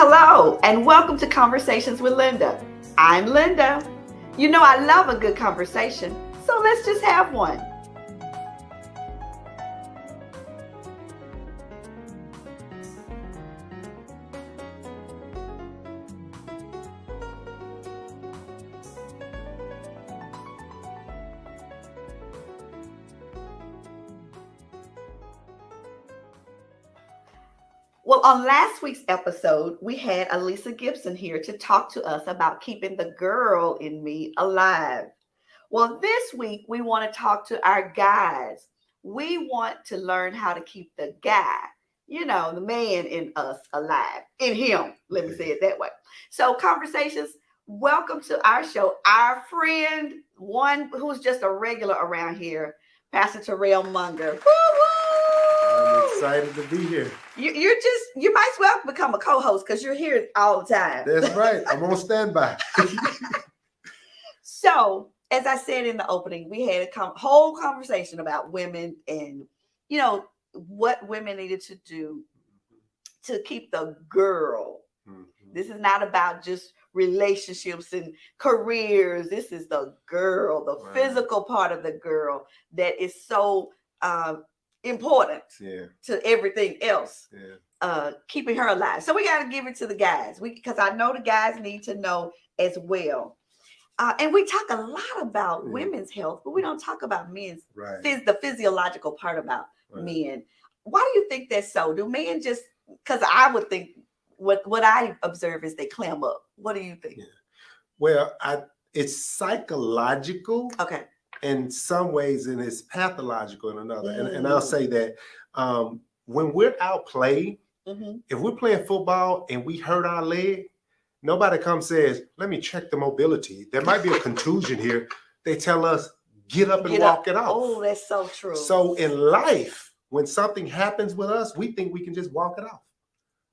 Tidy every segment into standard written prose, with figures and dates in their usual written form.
Hello, and welcome to Conversations with Linda. I'm Linda. You know, I love a good conversation, so let's just have one. Well, on last week's episode, we had Elisa Gibson here to talk to us about keeping the girl in me alive. Well, this week, we want to talk to our guys. We want to learn how to keep the guy, the man in us alive, in him. Let me say it that way. So, Conversations, welcome to our show. Our friend, one who's just a regular around here, Pastor Terrell Monger. I'm excited to be here. You might as well become a co-host because you're here all the time. That's right. I'm on standby. So, as I said in the opening, we had a whole conversation about women and, what women needed to do to keep the girl. Mm-hmm. This is not about just relationships and careers. This is the girl, the physical part of the girl that is so important to everything else. Keeping her alive. So we got to give it to the guys, because I know the guys need to know as well. And we talk a lot about women's health, but we don't talk about men's, the physiological part about men. Why do you think that's so? Do men just, because I would think what I observe is they clam up. What do you think? Well, it's psychological. Okay. In some ways, and it's pathological in another. And I'll say that when we're outplayed, if we're playing football and we hurt our leg, nobody comes says, let me check the mobility. There might be a contusion here. They tell us, get up and walk it off. Oh, that's so true. So in life, when something happens with us, we think we can just walk it off.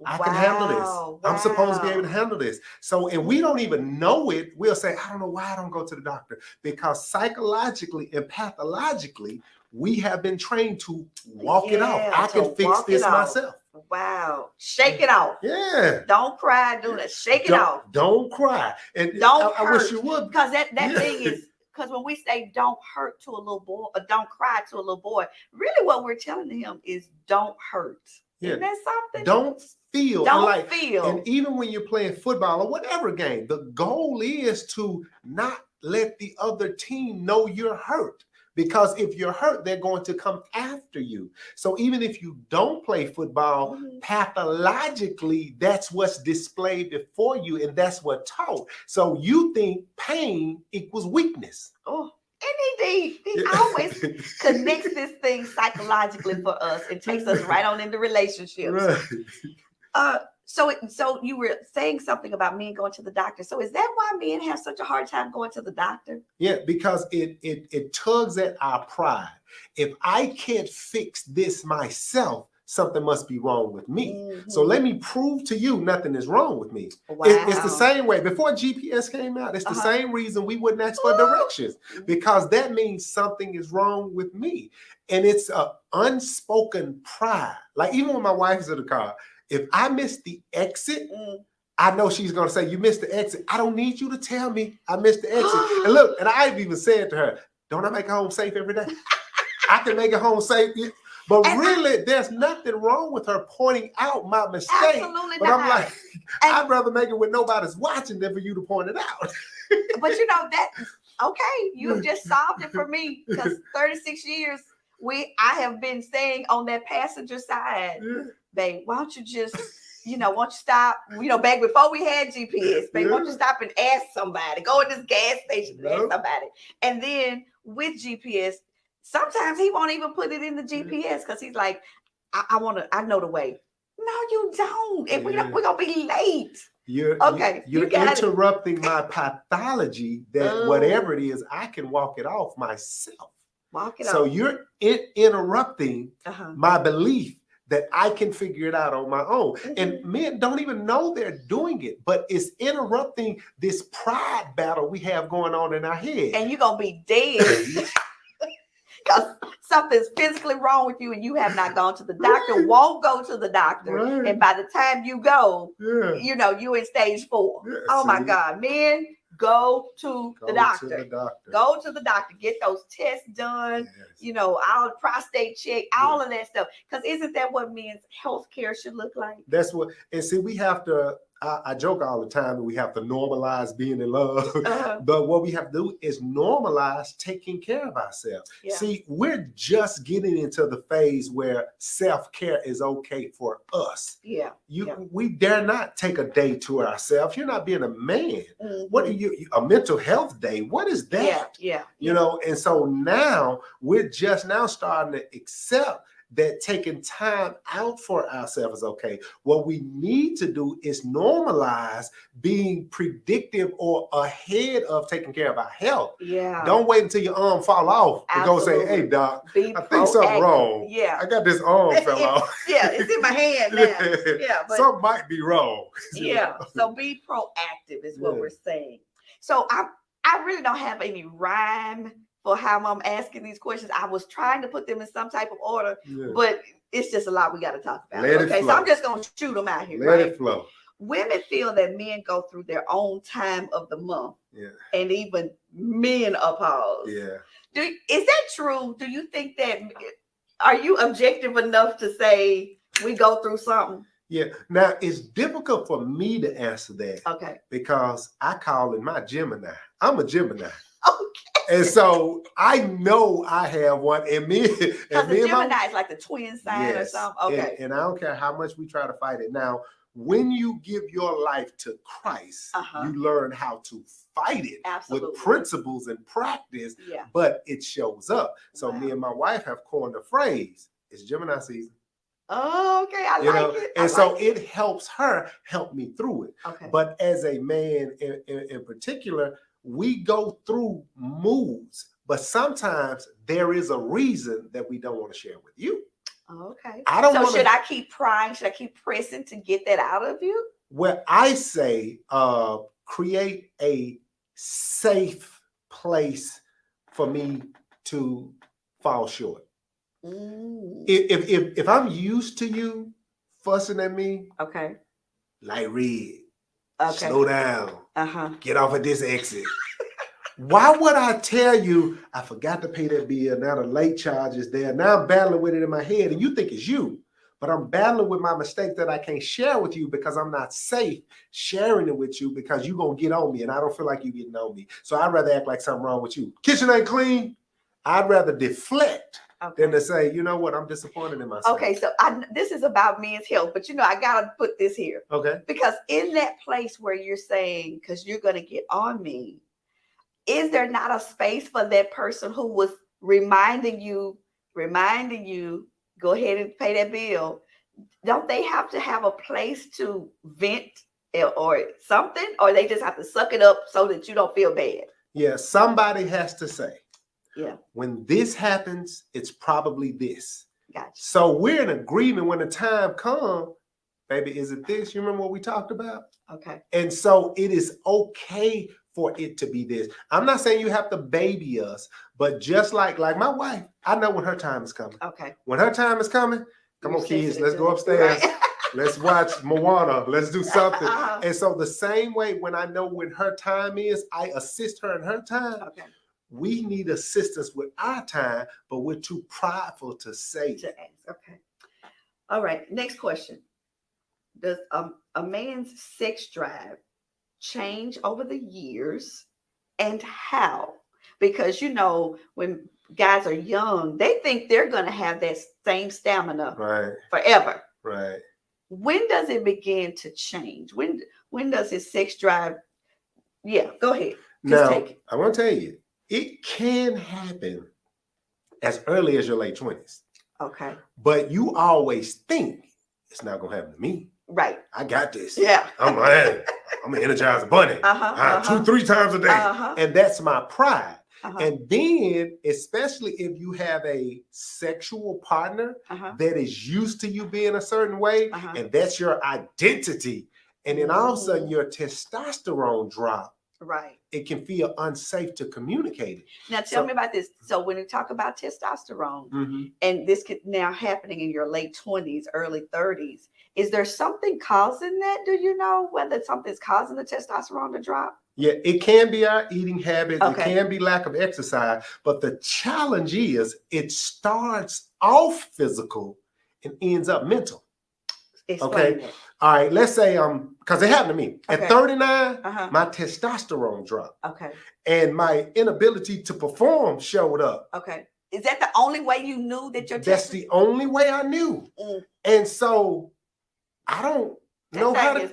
I can handle this. I'm supposed to be able to handle this. So, and we don't even know it. We'll say, I don't know why I don't go to the doctor. Because psychologically and pathologically, we have been trained to walk it off. I can fix this myself. Wow. Shake it off. Yeah. Don't cry, do that. Shake it off. Don't cry. And don't I wish you would. Because that thing is, because when we say don't hurt to a little boy, or don't cry to a little boy, really what we're telling him is don't hurt. Yeah. Isn't that something? Don't feel. Don't feel. And even when you're playing football or whatever game, the goal is to not let the other team know you're hurt. Because if you're hurt, they're going to come after you. So even if you don't play football, pathologically, that's what's displayed before you, and that's what's taught. So you think pain equals weakness. Oh. And he always connects this thing psychologically for us and takes us right on into relationships. Right. So you were saying something about men going to the doctor. So is that why men have such a hard time going to the doctor? Yeah, because it tugs at our pride. If I can't fix this myself, something must be wrong with me. So let me prove to you nothing is wrong with me. Wow. It's the same way. Before GPS came out, it's the same reason we wouldn't ask for directions, because that means something is wrong with me. And it's an unspoken pride. Like even when my wife is in the car, if I miss the exit, I know she's going to say, you missed the exit. I don't need you to tell me I missed the exit. And look, and I've even said to her, don't I make it home safe every day? I can make it home safe. But really, there's nothing wrong with her pointing out my mistake. Absolutely but not. I'm like, I'd rather make it when nobody's watching than for you to point it out. But okay, you have just solved it for me, because 36 years I have been saying on that passenger side, babe, why don't you just, why don't you stop, back before we had GPS, babe, why don't you stop and ask somebody, go in this gas station and ask somebody. And then with GPS, sometimes he won't even put it in the GPS because he's like, I know the way. No, you don't. And we're going to be late. You're interrupting my pathology that whatever it is, I can walk it off myself. So you're interrupting my belief that I can figure it out on my own. And men don't even know they're doing it, but it's interrupting this pride battle we have going on in our head. And you're going to be dead. Because something's physically wrong with you and you have not gone to the doctor, won't go to the doctor. And by the time you go, you know, you in stage 4. Oh my God, men, go to the doctor. Go to the doctor. Get those tests done. You know, all the prostate check, all of that stuff. Because isn't that what men's health care should look like? That's what, and see, we have to, I joke all the time that we have to normalize being in love. But what we have to do is normalize taking care of ourselves. See, we're just getting into the phase where self-care is okay for us. We dare not take a day to ourselves. You're not being a man. What are you, a mental health day? What is that? You know, and so now we're just now starting to accept that taking time out for ourselves is okay. What we need to do is normalize being predictive or ahead of taking care of our health. Don't wait until your arm fall off to go say, hey, doc, I think something's wrong. I got this arm fell off. It's in my hand now. But something might be wrong. So be proactive is what we're saying. So I really don't have any rhyme for how I'm asking these questions. I was trying to put them in some type of order, but it's just a lot we got to talk about. Okay, so I'm just going to shoot them out here. Let it flow. Women feel that men go through their own time of the month, and even menopause. Is that true? Do you think that? Are you objective enough to say we go through something? Now it's difficult for me to answer that. Because I call it my Gemini. I'm a Gemini. And so I know I have one, and me, because the Gemini is like the twin sign or something. And I don't care how much we try to fight it. Now, when you give your life to Christ, you learn how to fight it with principles and practice, but it shows up. So me and my wife have coined a phrase. It's Gemini season. I like it. And so it helps her help me through it. But as a man in particular, we go through moods, but sometimes there is a reason that we don't want to share with you. I don't should I keep prying? Should I keep pressing to get that out of you? Well, I say create a safe place for me to fall short. If I'm used to you fussing at me, like Red, slow down, get off at this exit. Why would I tell you I forgot to pay that bill? Now the late charge is there. Now I'm battling with it in my head, and you think it's you, but I'm battling with my mistake that I can't share with you because I'm not safe sharing it with you because you're gonna get on me, and I don't feel like you getting on me. So I'd rather act like something wrong with you. Kitchen ain't clean. I'd rather deflect than to say, you know what, I'm disappointed in myself. So this is about men's health, but you know, I gotta put this here. Because in that place where you're saying, because you're gonna get on me, is there not a space for that person who was reminding you, go ahead and pay that bill? Don't they have to have a place to vent or something, or they just have to suck it up so that you don't feel bad? Somebody has to say, when this happens, it's probably this. So we're in agreement when the time comes, baby, is it this? You remember what we talked about? And so it is okay for it to be this. I'm not saying you have to baby us, but just like my wife, I know when her time is coming. When her time is coming, come on, kids, let's go upstairs. Let's watch Moana. Let's do something. And so the same way, when I know when her time is, I assist her in her time. We need assistance with our time, but we're too prideful to say. All right. Next question. Does a man's sex drive change over the years, and how? Because you know, when guys are young, they think they're going to have that same stamina forever. When does it begin to change? When does his sex drive? Go ahead. Now, I want to tell you, it can happen as early as your late 20s. But you always think it's not going to happen to me. I got this. I'm an energized bunny. 2-3 times a day. And that's my pride. And then, especially if you have a sexual partner that is used to you being a certain way, and that's your identity. And then all of a sudden your testosterone drop. Right. It can feel unsafe to communicate it. Now tell me about this. So when you talk about testosterone, and this could now happening in your late 20s, early 30s, is there something causing that? Do you know whether something's causing the testosterone to drop? Yeah, it can be our eating habits. Okay. It can be lack of exercise. But the challenge is it starts off physical and ends up mental. Explain Okay. that. All right. Let's say because it happened to me Okay. at 39, Uh-huh. my testosterone dropped. Okay. And my inability to perform showed up. Okay. Is that the only way you knew that your That's the only way I knew. And so I don't know how to.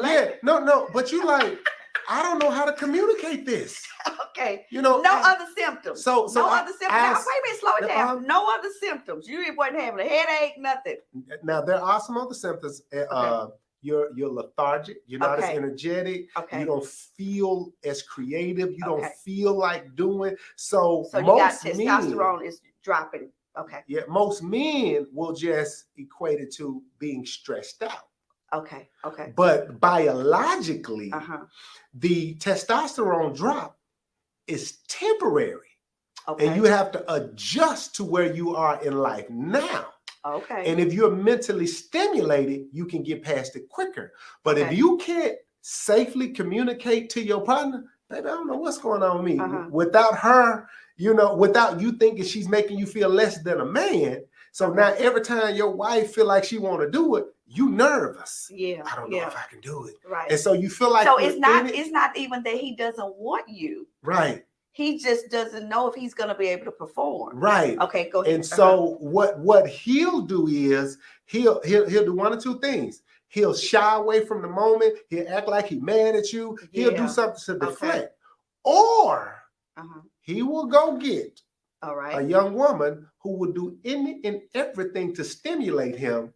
Yeah, no. But you like, I don't know how to communicate this. Okay. You know, no other symptoms. So no other symptoms. Now, wait a minute, slow it down. No other symptoms. You wasn't having a headache, nothing. Now there are some other symptoms. Okay. You're lethargic. You're not as energetic. Okay. You don't feel as creative. You don't feel like doing. So you got testosterone is dropping. Okay. Yeah, most men will just equate it to being stressed out. Okay. Okay. But biologically, the testosterone drop is temporary. Okay. And you have to adjust to where you are in life now. Okay. And if you're mentally stimulated, you can get past it quicker. But if you can't safely communicate to your partner, baby, I don't know what's going on with me. Without her, without you thinking she's making you feel less than a man. So now every time your wife feel like she want to do it, you nervous. Yeah. I don't know if I can do it. Right. And so you feel like it's not even that he doesn't want you. Right. He just doesn't know if he's going to be able to perform. Right. Okay, go ahead. And so what he'll do is he'll do one or two things. He'll shy away from the moment. He'll act like he's mad at you. He'll do something to deflect. Or he will go get a young woman who will do any and everything to stimulate him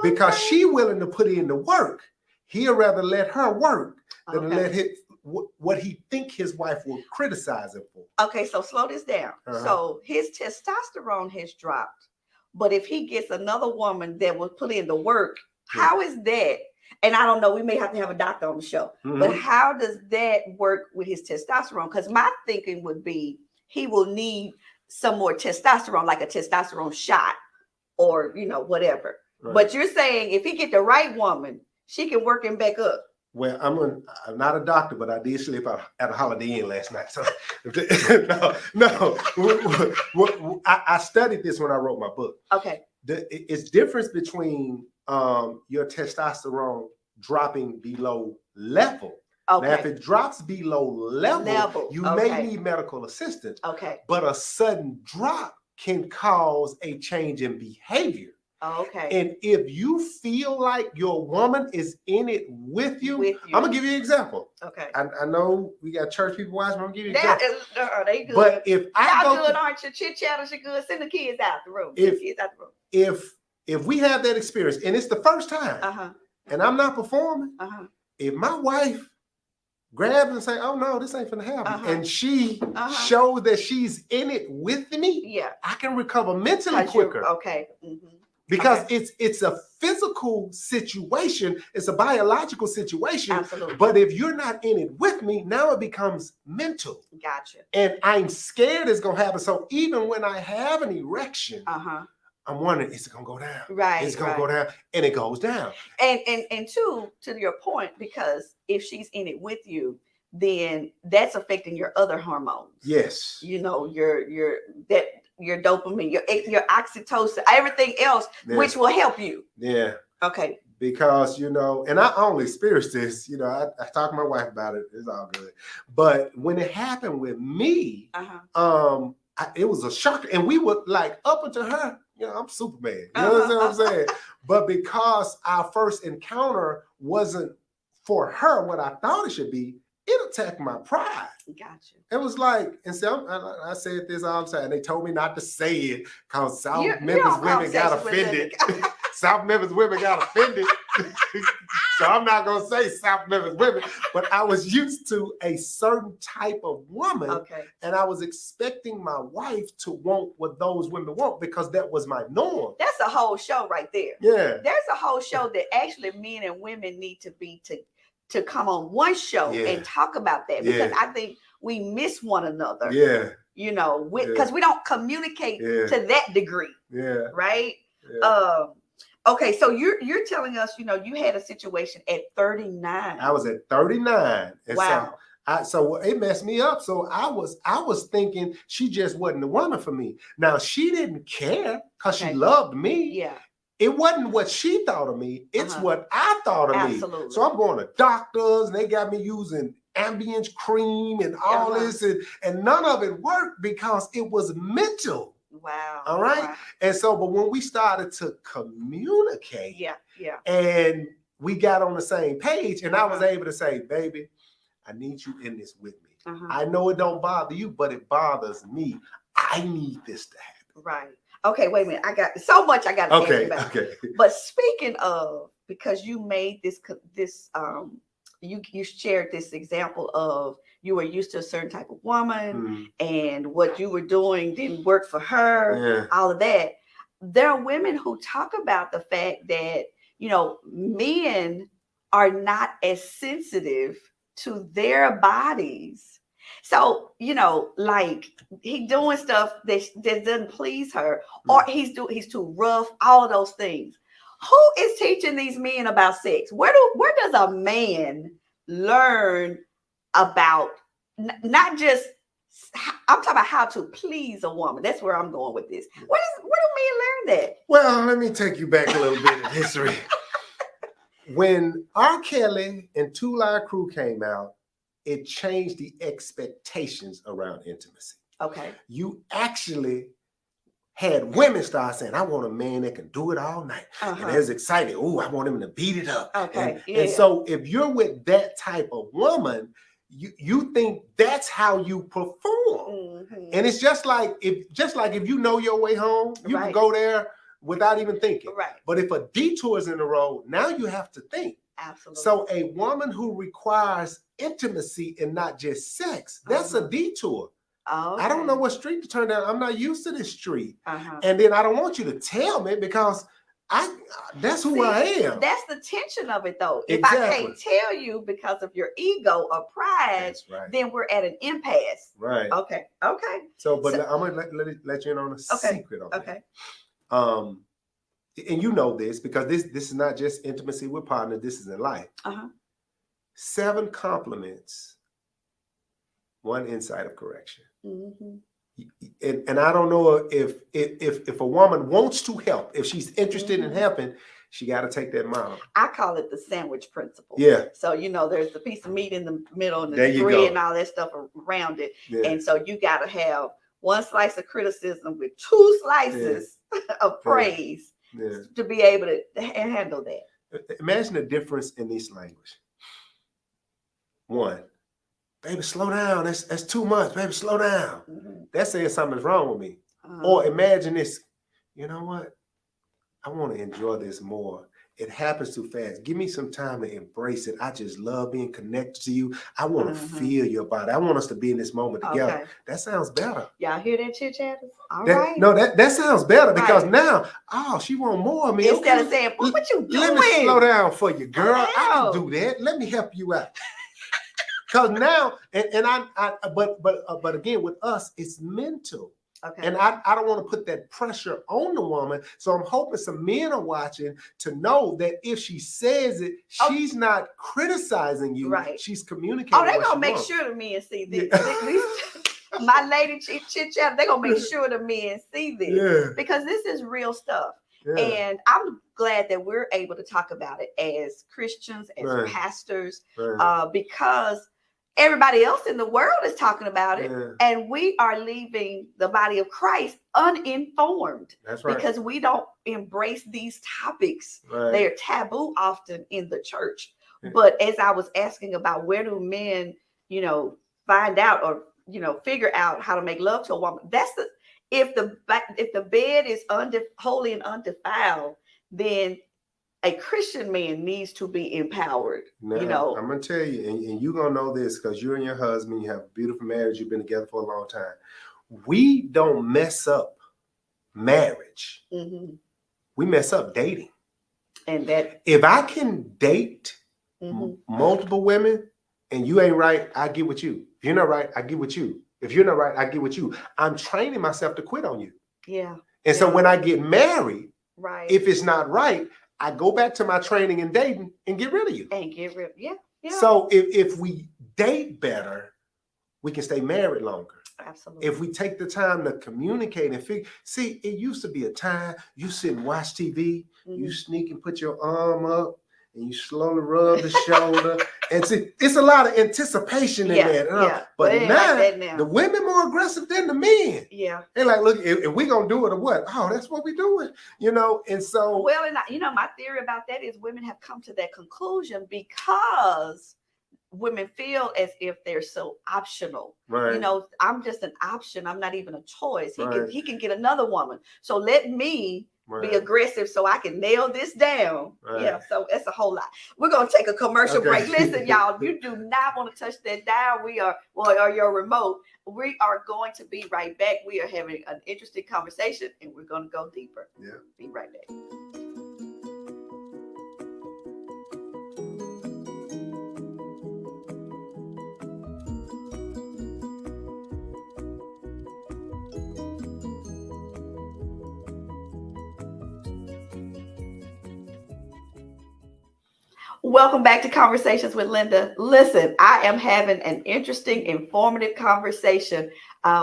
because she's willing to put in the work. He'll rather let her work than let him what he think his wife will criticize him for. Okay, so slow this down. So his testosterone has dropped, but if he gets another woman that will put in the work, how is that? And I don't know, we may have to have a doctor on the show, but how does that work with his testosterone? Because my thinking would be he will need some more testosterone, like a testosterone shot or, whatever. Right. But you're saying if he get the right woman, she can work him back up. Well, I'm not a doctor, but I did sleep at a Holiday Inn last night. So I studied this when I wrote my book. Okay. It's difference between your testosterone dropping below level. Okay. Now, if it drops below level, you may need medical assistance. Okay. But a sudden drop can cause a change in behavior. Okay. And if you feel like your woman is in it with you, I'm gonna give you an example. Okay. I know we got church people watching. I'm gonna give you an example. They good. But if y'all good, aren't you? Chit chatters, you good. Send the kids out the room. If we have that experience and it's the first time, and I'm not performing, if my wife grabs and say, "Oh no, this ain't finna happen," and she shows that she's in it with me, I can recover mentally quicker. Okay. Because it's a physical situation, it's a biological situation. Absolutely. But if you're not in it with me, now it becomes mental. Gotcha. And I'm scared it's gonna happen. So even when I have an erection, I'm wondering, is it gonna go down? Right. It's gonna go down, and it goes down. And to your point, because if she's in it with you, then that's affecting your other hormones. Yes. Your dopamine, your oxytocin, everything else, which will help you. Yeah. Okay. Because, and I only experienced this, I talked to my wife about it. It's all good. But when it happened with me, it was a shock. And we were like, up until her, I'm Superman. You know what I'm saying? But because our first encounter wasn't for her what I thought it should be, it attacked my pride. Gotcha. It was like, and so I said this all the time. They told me not to say it because South Memphis women got offended. South Memphis women got offended. So I'm not going to say South Memphis women, but I was used to a certain type of woman. Okay. And I was expecting my wife to want what those women want because that was my norm. That's a whole show right there. Yeah. There's a whole show that actually men and women need to be to come on one show and talk about that, because I think we miss one another. Yeah. You know, because we don't communicate to that degree. Yeah. Right. Yeah. Okay, so you're telling us, you know, you had a situation at 39. I was at 39. And wow. So it messed me up. So I was thinking she just wasn't the woman for me. Now she didn't care because she loved me. Yeah. It wasn't what she thought of me. It's what I thought of me. So I'm going to doctors and they got me using Ambien cream and all this, and none of it worked because it was mental. Wow. All right. Wow. And so, but when we started to communicate, and we got on the same page, and I was able to say, baby, I need you in this with me. I know it don't bother you, but it bothers me. I need this to happen. Right. Okay, wait a minute. I got so much I got to ask you about. Okay. But speaking of, because you made this you shared this example of you were used to a certain type of woman and what you were doing didn't work for her, all of that. There are women who talk about the fact that, you know, men are not as sensitive to their bodies. So, you know, like he doing stuff that doesn't please her, or he's too rough, all of those things. Who is teaching these men about sex? Where does a man learn about not just, I'm talking about how to please a woman. That's where I'm going with this. Where do men learn that? Well, let me take you back a little bit in history. When R. Kelly and Two Live Crew came out, it changed the expectations around intimacy. Okay. You actually had women start saying, I want a man that can do it all night. And they're excited. Oh, I want him to beat it up. Okay. And so if you're with that type of woman, you think that's how you perform. And it's just like if you know your way home, you can go there without even thinking. Right. But if a detour is in the road, now you have to think. Absolutely. So a woman who requires intimacy and not just sex, that's a detour. Okay. I don't know what street to turn down. I'm not used to this street. And then I don't want you to tell me because that's who I am. That's the tension of it though. If I can't tell you because of your ego or pride, then we're at an impasse. Right. Okay. Okay. So I'm gonna let you in on a secret on that. And you know this because this is not just intimacy with partners, this is in life. 7 compliments, 1 insight of correction. And I don't know if a woman wants to help, if she's interested in helping, she got to take that model. I call it the sandwich principle. Yeah. So, you know, there's the piece of meat in the middle and the bread and all that stuff around it. Yeah. And so you got to have 1 slice of criticism with 2 slices of praise to be able to handle that. Imagine the difference in this language. 1, baby, slow down. That's too much. Baby, slow down. That's saying something's wrong with me. Or imagine this. You know what? I want to enjoy this more. It happens too fast. Give me some time to embrace it. I just love being connected to you. I want to feel your body. I want us to be in this moment together. Okay. That sounds better. Y'all hear that, chit chatters? All right. No, that sounds better because now, she want more of me. Instead of saying, what you doing? Let me slow down for you, girl. I can do that. Let me help you out. Because now, but again, with us, it's mental. Okay. And I don't want to put that pressure on the woman. So I'm hoping some men are watching to know that if she says it, she's not criticizing you. Right. She's communicating. Oh, they're going to make sure the men see this. My lady chit chat, they're going to make sure the men see this because this is real stuff. Yeah. And I'm glad that we're able to talk about it as Christians, as pastors, because everybody else in the world is talking about it, and we are leaving the body of Christ uninformed. That's right. Because we don't embrace these topics. Right. They are taboo often in the church. Yeah. But as I was asking about where do men, you know, find out or, you know, figure out how to make love to a woman, that's if the bed is holy and undefiled, then a Christian man needs to be empowered. Now, you know, I'm gonna tell you, and you're gonna know this because you and your husband, you have a beautiful marriage, you've been together for a long time. We don't mess up marriage. We mess up dating. And that if I can date multiple women, and you ain't right, I get with you. If you're not right, I get with you. If you're not right, I get with you. I'm training myself to quit on you. Yeah. And so when I get married, right, if it's not right, I go back to my training and dating and get rid of you. And get rid, yeah. So if we date better, we can stay married longer. Absolutely. If we take the time to communicate and figure, see, it used to be a time you sit and watch TV, you sneak and put your arm up, and you slowly rub the shoulder. And see, it's a lot of anticipation in there. But now, like the women more aggressive than the men. Yeah. They're like, look, if we gonna do it or what? Oh, that's what we doing. And so. Well, and my theory about that is women have come to that conclusion because women feel as if they're so optional. Right. I'm just an option. I'm not even a choice. He can get another woman. So let me be aggressive so I can nail this down. Right. Yeah, so it's a whole lot. We're going to take a commercial break. Listen, y'all, you do not want to touch that dial. Or your remote. We are going to be right back. We are having an interesting conversation and we're going to go deeper. Yeah. Be right back. Welcome back to Conversations with Linda. Listen, I am having an interesting, informative conversation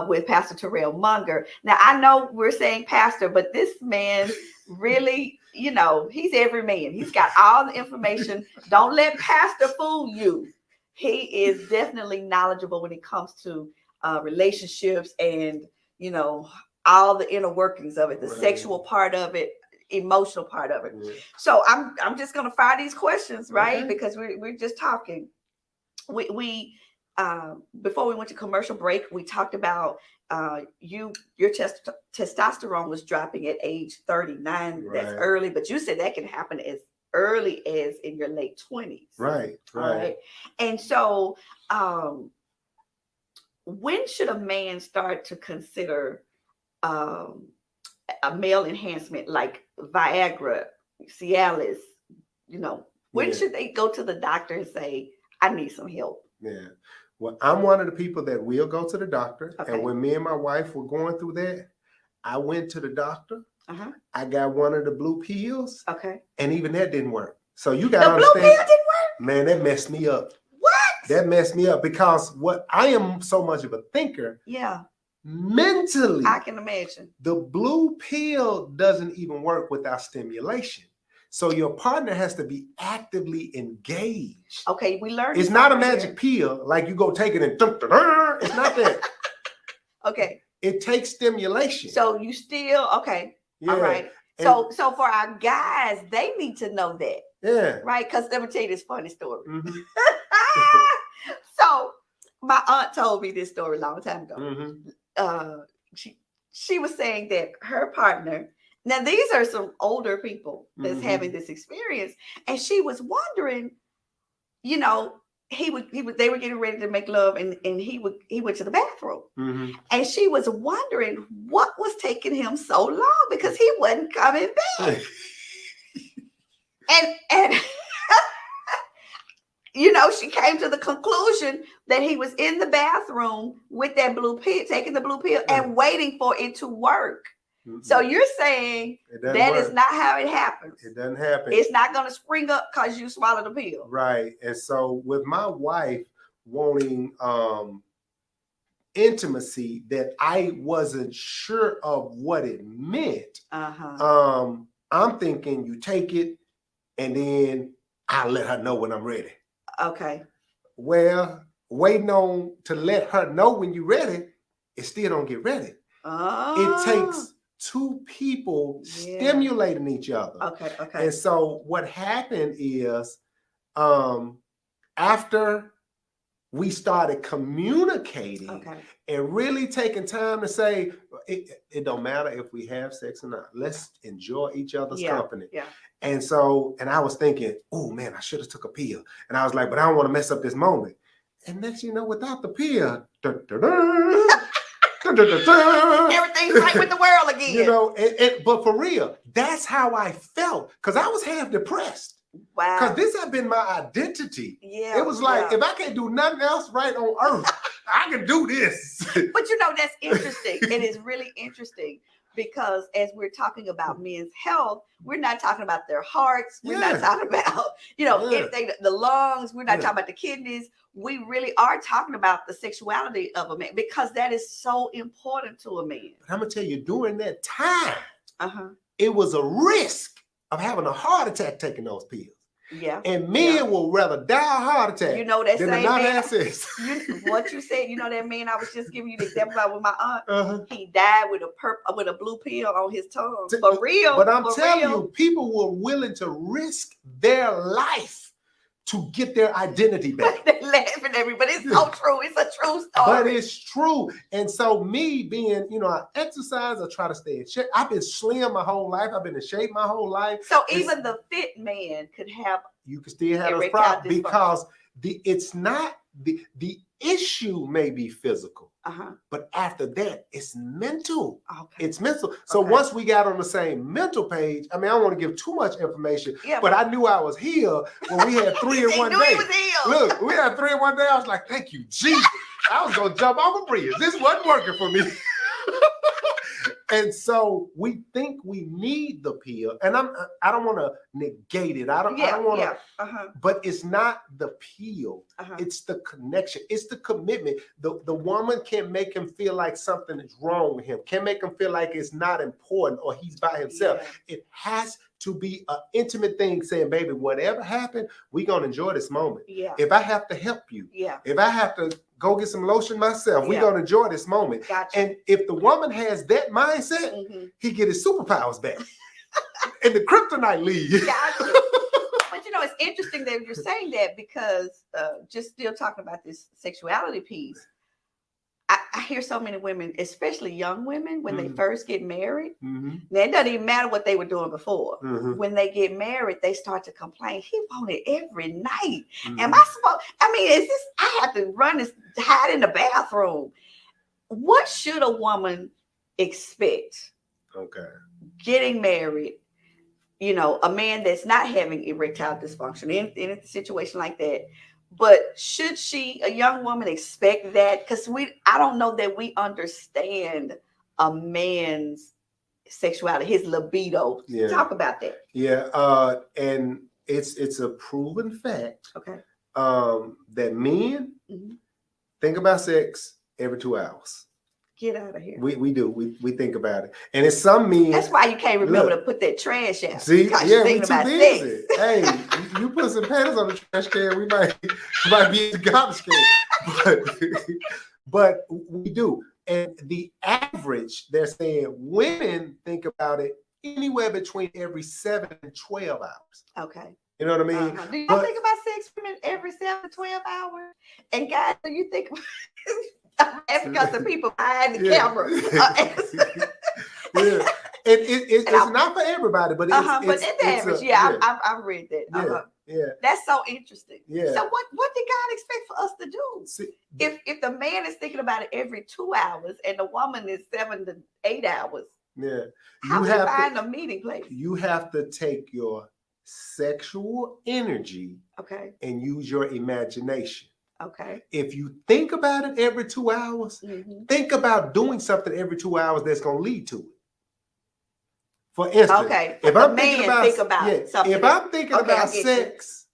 with Pastor Terrell Monger. Now, I know we're saying pastor, but this man really, he's every man. He's got all the information. Don't let pastor fool you. He is definitely knowledgeable when it comes to relationships and, all the inner workings of it, the sexual part of it, emotional part of it. Yeah. So I'm just gonna fire these questions, right? Because we're just talking. We before we went to commercial break, we talked about your testosterone was dropping at age 39. Right. That's early, but you said that can happen as early as in your late 20s. Right. And so when should a man start to consider a male enhancement like Viagra, Cialis, when should they go to the doctor and say, I need some help? Yeah. Well, I'm one of the people that will go to the doctor. Okay. And when me and my wife were going through that, I went to the doctor. Uh-huh. I got one of the blue pills. Okay. And even that didn't work. So you got to understand. The blue pill didn't work? Man, that messed me up. What? That messed me up because I am so much of a thinker. Yeah. Mentally, I can imagine. The blue pill doesn't even work without stimulation. So your partner has to be actively engaged. Okay, we learned. It's not a magic pill like you go take it and it's not that. Okay. It takes stimulation. So you still okay. Yeah. All right. So for our guys, they need to know that. Yeah. Right? Because let me tell you this funny story. Mm-hmm. So my aunt told me this story a long time ago. Mm-hmm. She was saying that her partner, now these are some older people that's having this experience, and she was wondering, they were getting ready to make love, and he went to the bathroom, and she was wondering what was taking him so long because he wasn't coming back, and she came to the conclusion that he was in the bathroom with that blue pill, taking the blue pill and waiting for it to work. Mm-hmm. So you're saying that is not how it happens. It doesn't happen. It's not going to spring up because you swallowed a pill. Right. And so with my wife wanting intimacy that I wasn't sure of what it meant, I'm thinking you take it and then I'll let her know when I'm ready. Okay. Well, waiting on to let her know when you're ready, it still don't get ready. It takes two people stimulating each other. Okay. And so what happened is after we started communicating and really taking time to say, it don't matter if we have sex or not. Let's enjoy each other's company. Yeah. And so, and I was thinking, oh man, I should have took a pill. And I was like, but I don't want to mess up this moment. And next, without the pill, everything's right with the world again. But for real, that's how I felt. Because I was half depressed. Wow. Because this had been my identity. Yeah. It was like, if I can't do nothing else right on earth, I can do this. But you know, that's interesting. It is really interesting because as we're talking about men's health, we're not talking about their hearts. We're not talking about, if the lungs. We're not talking about the kidneys. We really are talking about the sexuality of a man because that is so important to a man. But I'm going to tell you, during that time, it was a risk of having a heart attack taking those pills. Yeah. And men will rather die a heart attack that than same not man, have sex. What you said, that man I was just giving you the example about with my aunt. He died with a blue pill on his tongue. For real. But I'm telling you, people were willing to risk their life to get their identity back. They're laughing at me, but it's so true. It's a true story. But it's true. And so me being, I exercise, I try to stay in shape. I've been slim my whole life. I've been in shape my whole life. So even the fit man could have. You can still have those problems because it's not the issue may be physical, but after that, it's mental. Okay. It's mental. So once we got on the same mental page, I don't want to give too much information, but I knew I was healed when we had 3 in 1 day. Look, we had 3 in 1 day. I was like, thank you, Jesus. I was going to jump off a bridge. This wasn't working for me. And so we think we need the pill, and I don't want to negate it. I don't want to. But it's not the pill. It's the connection. It's the commitment. The woman can make him feel like something is wrong with him. Can make him feel like it's not important or he's by himself. Yeah. It has to be an intimate thing, saying, baby, whatever happened, we're going to enjoy this moment. Yeah. If I have to help you, if I have to go get some lotion myself, we're going to enjoy this moment. Gotcha. And if the woman has that mindset, he get his superpowers back. And the kryptonite leave. Gotcha. But it's interesting that you're saying that because just still talking about this sexuality piece, I hear so many women, especially young women, when they first get married. Now, it doesn't even matter what they were doing before. When they get married, they start to complain. He wanted every night. Am I supposed? Is this? I have to run and hide in the bathroom. What should a woman expect? Okay. Getting married, a man that's not having erectile dysfunction in a situation like that. But should a young woman expect that? Because I don't know that we understand a man's sexuality, his libido. Yeah. Talk about that. Yeah, and it's a proven fact. Okay. That men think about sex every 2 hours. Get out of here. We do. We think about it. And it's some men. That's why you can't remember to put that trash out. See, yeah, we too busy. Hey, you put some panties on the trash can, we might be in the garbage can. But we do. And the average, they're saying women think about it anywhere between every 7 and 12 hours. Okay. You know what I mean? Do you think about sex women every 7 to 12 hours? And guys, do you think because the people behind the camera? Yeah. It's not for everybody, but it's average. I've read that. Yeah. That's so interesting. Yeah. So what did God expect for us to do? See, if the man is thinking about it every 2 hours and the woman is 7 to 8 hours, how do you find a meeting place? You have to take your sexual energy and use your imagination. Okay. If you think about it every 2 hours, think about doing something every 2 hours that's going to lead to it. For instance, if I'm thinking about sex,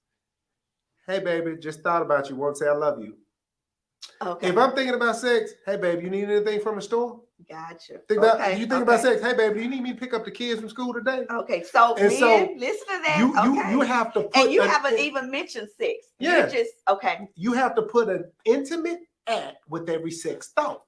hey baby, just thought about you. Won't say I love you. Okay. If I'm thinking about sex, hey baby, you need anything from the store? Gotcha. You think about sex, hey baby, do you need me to pick up the kids from school today? Okay, so listen to that. You have to put, and you haven't even mentioned sex. Yeah. You have to put an intimate act with every sex thought.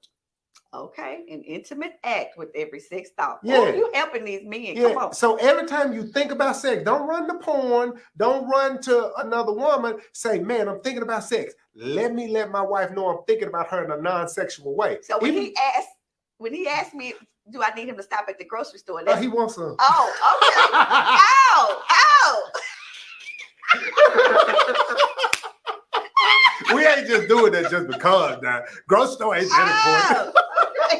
Okay, an intimate act with every sex thought. Yeah. Oh, you helping these men. Yeah. Come on. So every time you think about sex, don't run to porn, don't run to another woman. Say, man, I'm thinking about sex. Let me let my wife know I'm thinking about her in a non-sexual way. So when he asked me, do I need him to stop at the grocery store? He wants some. Oh, okay. We ain't just doing that just because now. Grocery store ain't that important. Okay.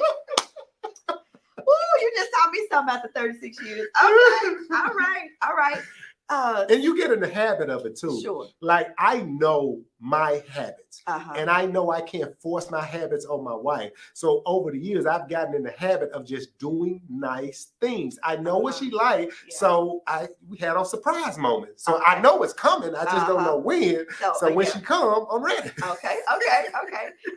Woo, you just taught me something about the 36 years. Okay. All right. And you get in the habit of it too. Sure. Like I know my habits, Uh-huh. and I know I can't force my habits on my wife. So over the years, I've gotten in the habit of just doing nice things. I know what she like, so we had a surprise moment. So I know it's coming. I just don't know when. So when she come, I'm ready. Okay.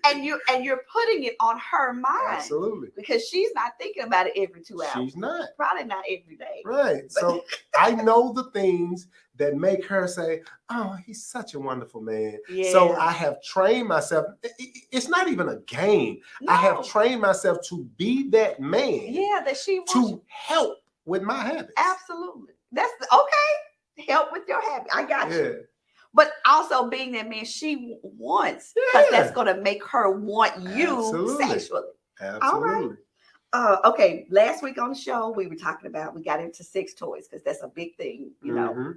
And you're putting it on her mind. Absolutely. Because she's not thinking about it every 2 hours. She's not. Probably not every day. Right. So I know the things that make her say, oh, he's such a wonderful man. Yeah. So I have trained myself. It's not even a game. No. I have trained myself to be that man. Yeah, that she wants to help with my habits. Absolutely. That's okay. Help with your habit. I got you. But also being that man she wants, because that's going to make her want you sexually. Absolutely. All right. Okay. Last week on the show, we got into sex toys because that's a big thing, you know.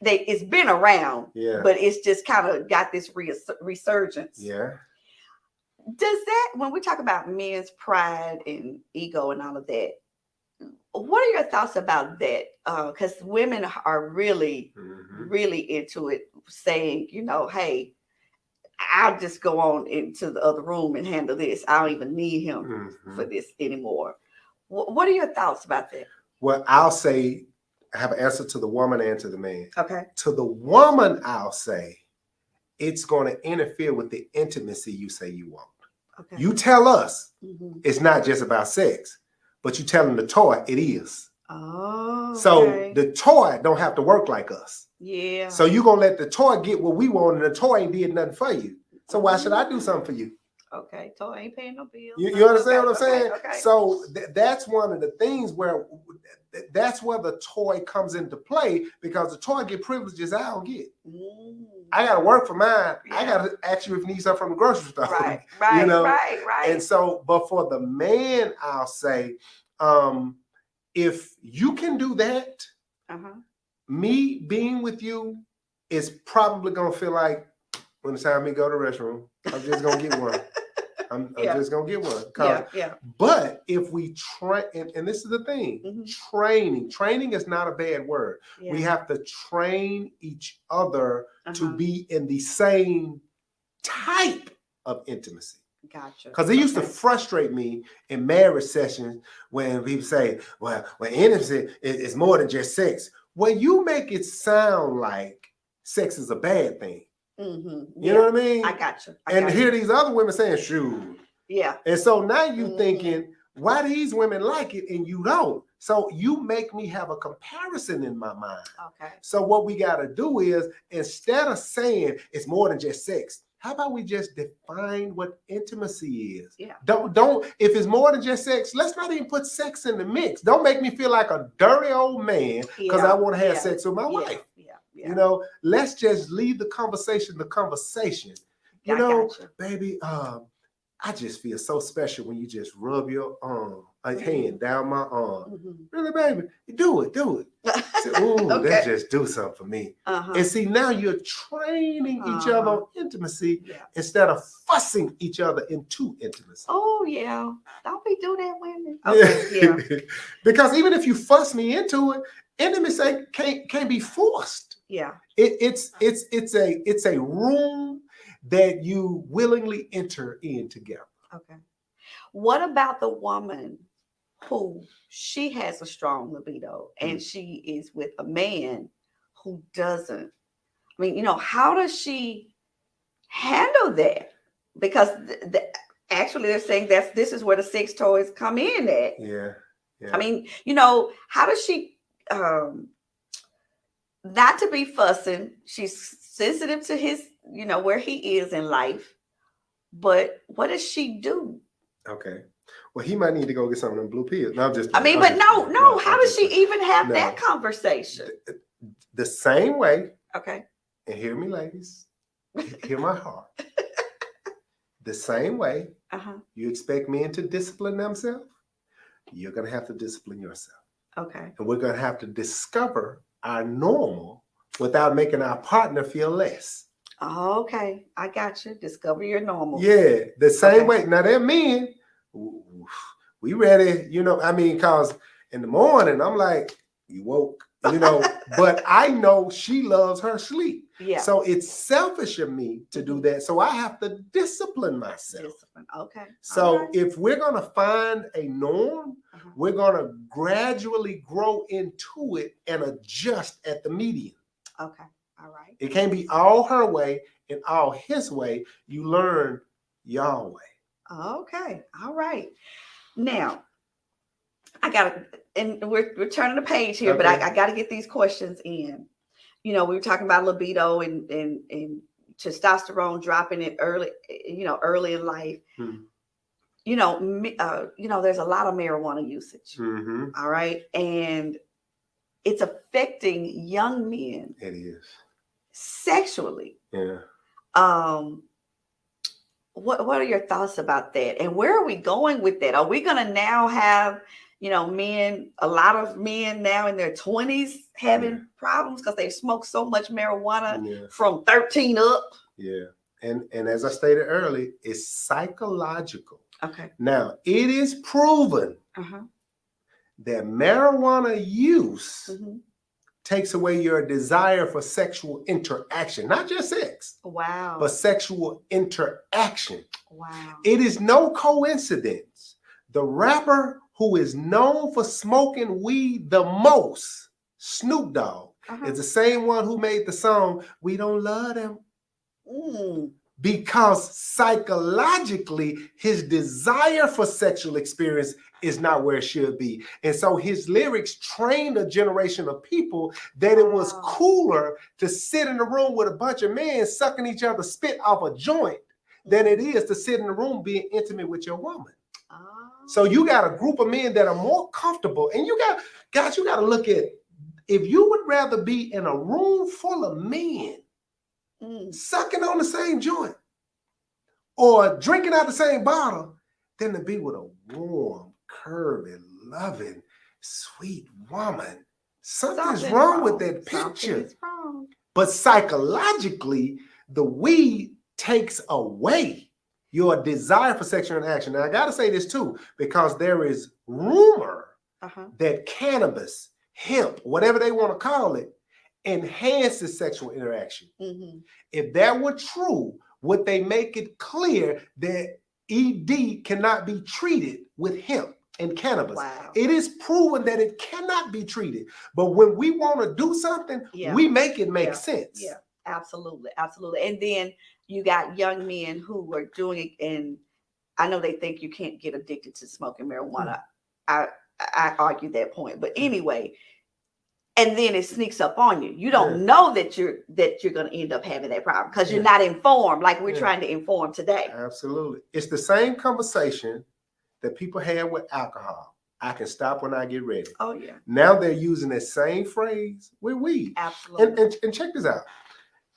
It's been around, but it's just kind of got this resurgence. Yeah. Does that, when we talk about men's pride and ego and all of that, what are your thoughts about that? Because women are really, really into it, saying, you know, hey, I'll just go on into the other room and handle this. I don't even need him for this anymore. What are your thoughts about that? Well, I'll say, I have an answer to the woman and to the man. Okay. To the woman, I'll say, it's going to interfere with the intimacy you say you want. Okay. You tell us it's not just about sex, but you telling the toy it is. Oh. So the toy don't have to work like us. Yeah. So you're going to let the toy get what we want, and the toy ain't did nothing for you. So why should I do something for you? Okay, toy ain't paying no bills. You understand what I'm saying? Okay. So that's one of the things where that's where the toy comes into play, because the toy get privileges I don't get. I got to work for mine. Yeah. I got to ask you if you need something from the grocery store. Right. You know? Right. And so, but for the man, I'll say, if you can do that, me being with you is probably going to feel like when it's time me go to the restroom, I'm just going to get one. I'm just going to get one. But if we try, and this is the thing, training is not a bad word. Yeah. We have to train each other to be in the same type of intimacy. Gotcha. Because it used to frustrate me in marriage sessions when people say, well, intimacy is more than just sex. Well, you make it sound like sex is a bad thing. You know what I mean? I got you. And hear these other women saying, shoot. Yeah. And so now you thinking, why these women like it and you don't? So you make me have a comparison in my mind. Okay. So what we got to do is, instead of saying it's more than just sex, how about we just define what intimacy is? Yeah. Don't, if it's more than just sex, let's not even put sex in the mix. Don't make me feel like a dirty old man because I want to have sex with my wife. Yeah. You know, let's just leave the conversation. You know, baby, I just feel so special when you just rub your arm, hand down my arm. Really, baby, do it. Say, ooh, let's just do something for me. And see, now you're training each other on intimacy instead of fussing each other into intimacy. Oh, yeah. Don't be doing that, women. Okay, Because even if you fuss me into it, intimacy can't be forced. Yeah. It's a room that you willingly enter in together. Okay. What about the woman who she has a strong libido and she is with a man who doesn't? I mean, you know, how does she handle that? Because actually they're saying this is where the sex toys come in at. Yeah. I mean, you know, how does she not to be fussing? She's sensitive to his, you know, where he is in life. But what does she do? Okay. Well, he might need to go get some of them blue pills. No, no. How does she even have that conversation? The same way. Okay. And hear me, ladies. Hear my heart. The same way you expect men to discipline themselves, you're going to have to discipline yourself. Okay. And we're going to have to discover our normal without making our partner feel less. Okay, I got you. Discover your normal. Yeah, the same way. Now, they're men. We ready, you know, I mean, because in the morning, I'm like, you woke. You know, but I know she loves her sleep. Yeah. So it's selfish of me to do that. So I have to discipline myself. Discipline. Okay. So if we're going to find a norm, we're going to gradually grow into it and adjust at the median. Okay. All right. It can't be all her way and all his way. You learn your way. Okay. All right. Now, I got to, and we're turning the page here, but I got to get these questions in. You know, we were talking about libido and testosterone dropping it early, early in life. You know, there's a lot of marijuana usage. All right. And it's affecting young men. It is. Sexually. Yeah. What are your thoughts about that? And where are we going with that? Are we going to now have, a lot of men now in their 20s having problems because they smoke so much marijuana from 13 up? Yeah. And as I stated earlier, it's psychological. Okay. Now, it is proven that marijuana use takes away your desire for sexual interaction, not just sex. Wow. But sexual interaction. Wow. It is no coincidence. The rapper who is known for smoking weed the most, Snoop Dogg, is the same one who made the song, "We Don't Love Them." Because psychologically, his desire for sexual experience is not where it should be. And so his lyrics trained a generation of people that it was cooler to sit in a room with a bunch of men sucking each other spit off a joint than it is to sit in a room being intimate with your woman. So you got a group of men that are more comfortable. And you got to look at, if you would rather be in a room full of men sucking on the same joint or drinking out the same bottle than to be with a warm, curvy, loving, sweet woman. Something's wrong with that picture. But psychologically, the weed takes away your desire for sexual interaction. Now, I got to say this too, because there is rumor that cannabis, hemp, whatever they want to call it, enhances sexual interaction. If that were true, would they make it clear that ED cannot be treated with hemp and cannabis? Wow. It is proven that it cannot be treated. But when we want to do something, we make it make sense. Yeah, absolutely. Absolutely. And then you got young men who are doing it, and I know they think you can't get addicted to smoking marijuana. I argue that point. But anyway, and then it sneaks up on you. You don't know that you're going to end up having that problem because you're not informed like we're trying to inform today. Absolutely. It's the same conversation that people had with alcohol. I can stop when I get ready. Oh, yeah. Now they're using that same phrase with weed. Absolutely. And check this out.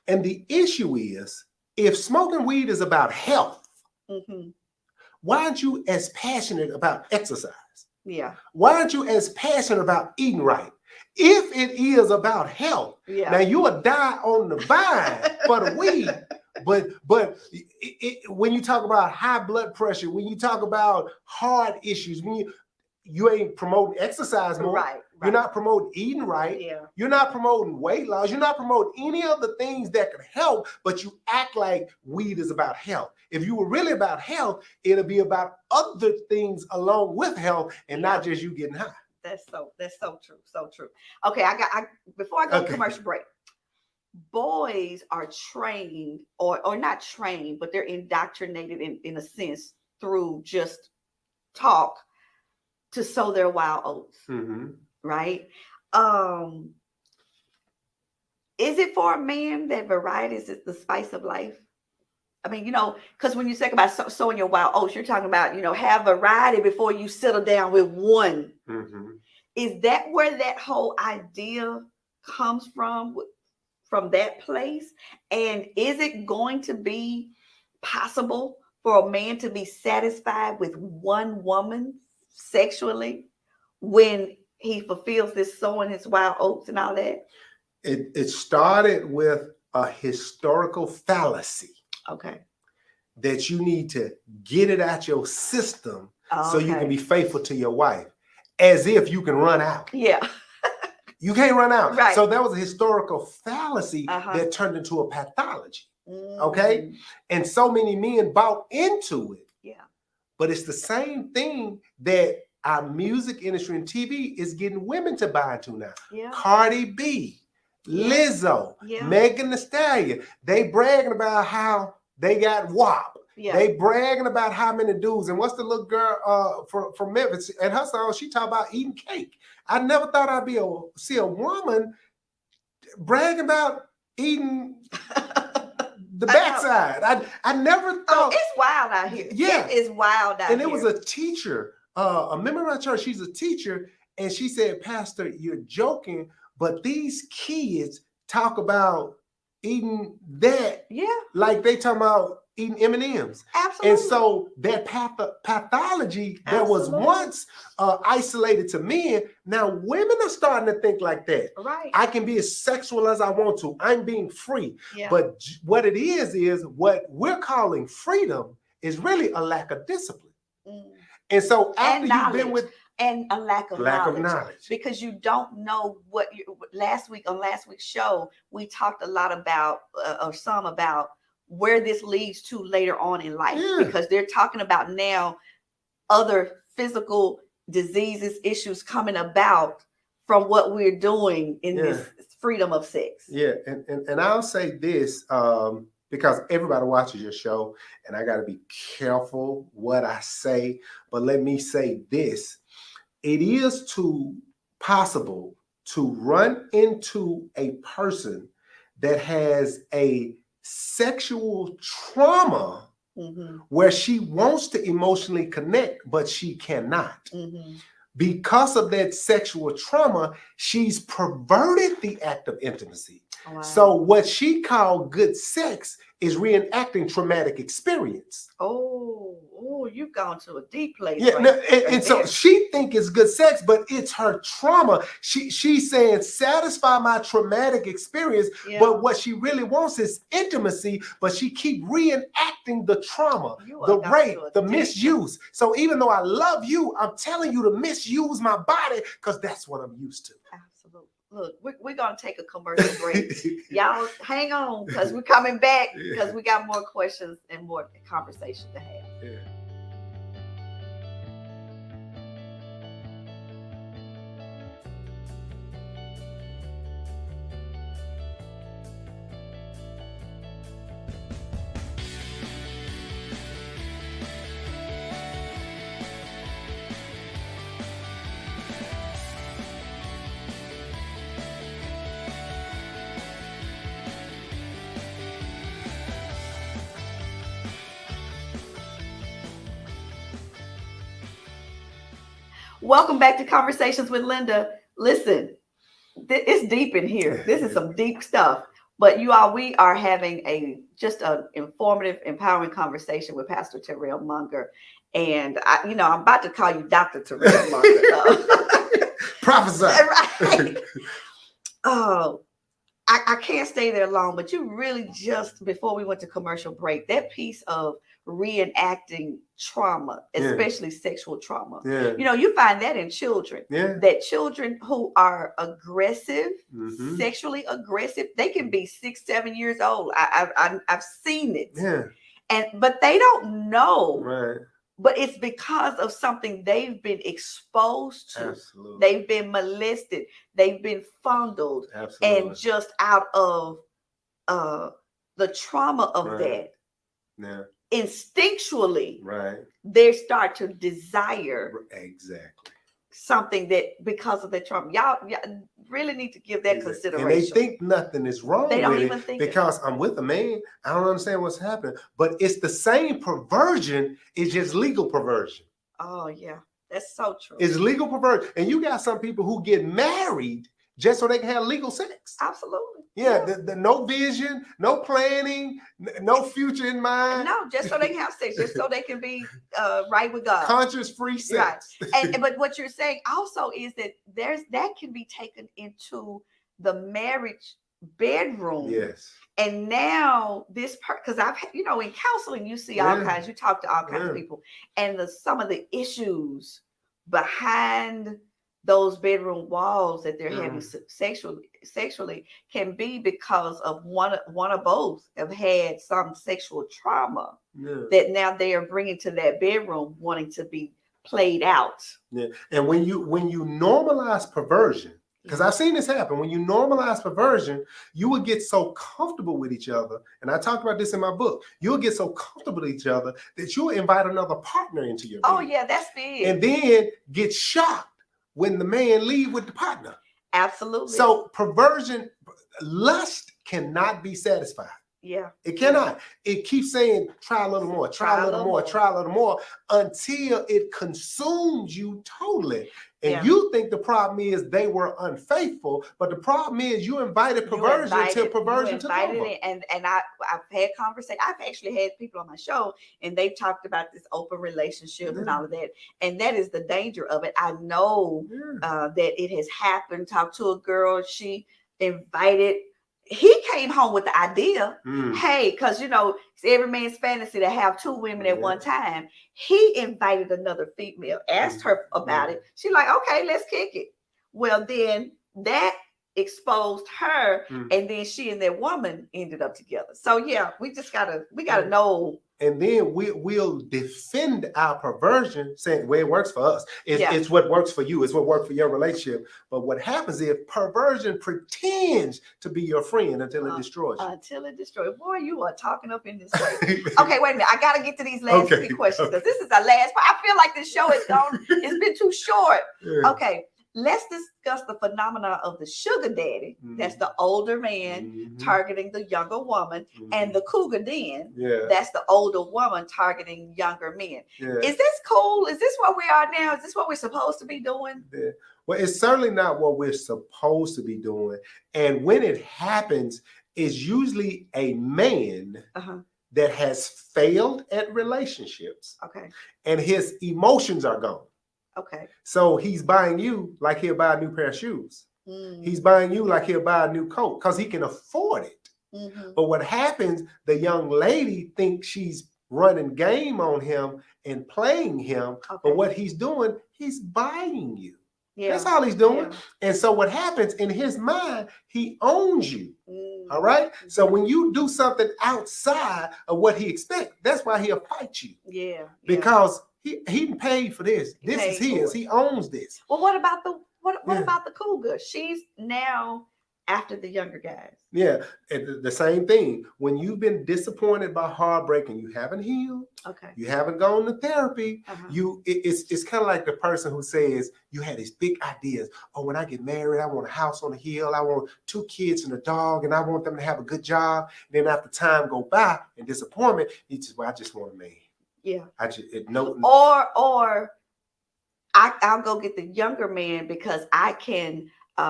And the issue is, if smoking weed is about health, why aren't you as passionate about exercise? Yeah. Why aren't you as passionate about eating right? If it is about health, now you will die on the vine for the weed. But when you talk about high blood pressure, when you talk about heart issues, when you ain't promoting exercise more. Right. You're not promoting eating right. You're not promoting weight loss. You're not promoting any of the things that could help, but you act like weed is about health. If you were really about health, it'll be about other things along with health and not just you getting high. That's so true. So true. Okay, before I go to commercial break, boys are trained or not trained, but they're indoctrinated in a sense through just talk to sow their wild oats. Right? Is it for a man that variety is the spice of life? I mean, because when you talk about sowing your wild oats, you're talking about, have variety before you settle down with one. Is that where that whole idea comes from that place? And is it going to be possible for a man to be satisfied with one woman sexually when he fulfills this sowing his wild oats and all that? It started with a historical fallacy. Okay. That you need to get it out your system so you can be faithful to your wife, as if you can run out. Yeah. You can't run out. Right. So that was a historical fallacy that turned into a pathology. Okay? And so many men bought into it. Yeah. But it's the same thing that our music industry and TV is getting women to buy into now. Yeah. Cardi B, Lizzo, Megan Thee Stallion. They bragging about how they got WAP. Yeah. They bragging about how many dudes. And what's the little girl from Memphis? And her song, she talk about eating cake. I never thought I'd see a woman bragging about eating the backside. I never thought. Oh, it's wild out here. Yeah. It is wild out here. And it was a teacher, a member of my church, she's a teacher, and she said, Pastor, you're joking, but these kids talk about eating that like they talking about eating M&Ms. Absolutely. And so that pathology that was once isolated to men, now women are starting to think like that. Right. I can be as sexual as I want to. I'm being free. Yeah. But what it is what we're calling freedom is really a lack of discipline. And so after you've been with and a lack of knowledge, because you don't know what last week's show, we talked a lot about about where this leads to later on in life, because they're talking about now other physical diseases, issues coming about from what we're doing in this freedom of sex. Yeah. And I'll say this, because everybody watches your show and I got to be careful what I say, but let me say this. It is possible to run into a person that has a sexual trauma where she wants to emotionally connect, but she cannot. Because of that sexual trauma, she's perverted the act of intimacy. Wow. So what she called good sex is reenacting traumatic experience. Oh, you've gone to a deep place. Yeah, and so she think it's good sex, but it's her trauma. She's saying satisfy my traumatic experience, but what she really wants is intimacy. But she keep reenacting the trauma, the rape, the misuse. So even though I love you, I'm telling you to misuse my body because that's what I'm used to. Absolutely. Look, we're going to take a commercial break. Y'all hang on because we're coming back because we got more questions and more conversation to have. Yeah. Welcome back to Conversations with Linda. Listen, it's deep in here. This is some deep stuff. But you all, we are having just an informative, empowering conversation with Pastor Terrell Monger. And I'm about to call you Dr. Terrell Monger. Prophesy. Right. Oh, I can't stay there long, but you really just, before we went to commercial break, that piece of reenacting trauma, especially sexual trauma. Yeah. You find that in children. Yeah. That children who are aggressive, sexually aggressive, they can be 6-7 years old. I've seen it. Yeah. But they don't know. Right. But it's because of something they've been exposed to. Absolutely. They've been molested. They've been fondled. Absolutely. And just out of the trauma of that. Yeah. Instinctually, they start to desire something that because of the trauma. Y'all really need to give that consideration. And they think nothing is wrong. They don't even think because I'm with a man. I don't understand what's happening, but it's the same perversion. It's just legal perversion. Oh yeah, that's so true. It's legal perversion, and you got some people who get married just so they can have legal sex. Absolutely. Yeah, the no vision, no planning, no future in mind. No, just so they can have sex, just so they can be right with God. Conscious-free sex. Right. But what you're saying also is that that can be taken into the marriage bedroom. Yes. And now this because I've in counseling you see all kinds, you talk to all kinds of people, and some of the issues behind those bedroom walls that they're having sexually can be because of one or both have had some sexual trauma that now they are bringing to that bedroom, wanting to be played out. Yeah, and when you normalize perversion, because I've seen this happen, when you normalize perversion, you will get so comfortable with each other. And I talked about this in my book. You'll get so comfortable with each other that you'll invite another partner into your bed. Oh yeah, that's big. And then get shocked when the man leave with the partner. Absolutely. So perversion, lust cannot be satisfied. Yeah. It cannot. It keeps saying, try a little more, try a little more, try a little more, until it consumes you totally. And you think the problem is they were unfaithful, but the problem is you invited perversion till perversion took over. And I've had conversations. I've actually had people on my show, and they've talked about this open relationship and all of that. And that is the danger of it. I know that it has happened. Talked to a girl. She invited. He came home with the idea, hey, because you know it's every man's fantasy to have two women at one time. He invited another female, asked her about it. She's like, okay, let's kick it. Well, then that exposed her, and then she and that woman ended up together. So yeah, we gotta know. And then we'll defend our perversion, saying, well, it works for us. It's what works for you. It's what works for your relationship. But what happens is perversion pretends to be your friend until it destroys you. Until it destroys. Boy, you are talking up in this way. Okay, wait a minute. I got to get to these last three questions because this is our last part. I feel like this show is gone. It's been too short. Okay. Let's discuss the phenomenon of the sugar daddy. That's the older man targeting the younger woman, and the cougar den. That's the older woman targeting younger men. Is this cool? Is this what we are now? Is this what we're supposed to be doing? Well, it's certainly not what we're supposed to be doing. And when it happens, it's usually a man that has failed at relationships. And his emotions are gone. So he's buying you like he'll buy a new pair of shoes. He's buying you like he'll buy a new coat because he can afford it. But what happens, the young lady thinks she's running game on him and playing him. But what he's doing, he's buying you. That's all he's doing. And so what happens in his mind, he owns you. All right. So when you do something outside of what he expects, that's why he'll fight you. Because he paid for this. This is his. He owns this. Well, what about the cougar? She's now after the younger guys. Yeah, the same thing. When you've been disappointed by heartbreak and you haven't healed, you haven't gone to therapy, it's kind of like the person who says you had these big ideas. Oh, when I get married, I want a house on a hill. I want 2 kids and a dog, and I want them to have a good job. And then after time go by and disappointment, I just want a man. Or I'll go get the younger man because I can